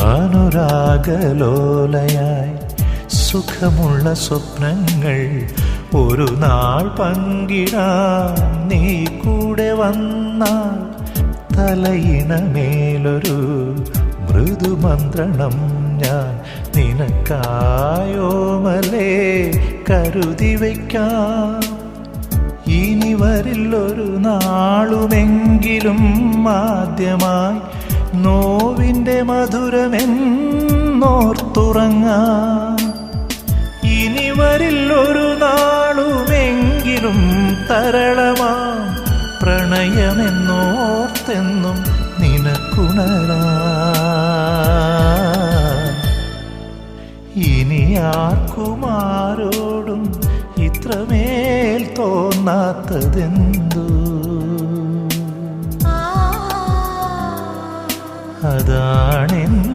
അനുരാഗലോലയായി സുഖമുള്ള സ്വപ്നങ്ങൾ ഒരു നാൾ പങ്കിടാൻ നീ കൂടെ വന്നാൽ തലയിണമേലൊരു മൃദുമന്ത്രണം ഞാൻ നിനക്കായോമലേ കരുതി വയ്ക്കാം. ഇനി വരില്ലൊരു നാളുമെങ്കിലും ആദ്യമായി നോവിൻ്റെ മധുരമെന്നോർത്തുറങ്ങാം. ഇനി വരില്ലൊരു നാളുമെങ്കിലും തരളമാം പ്രണയമെന്നോർത്തെന്നും നിനക്കുണരാം. ഇനി ആർക്കുമാരോടും ഇത്രമേൽ തോന്നാത്തതെന്തു? അതാണ്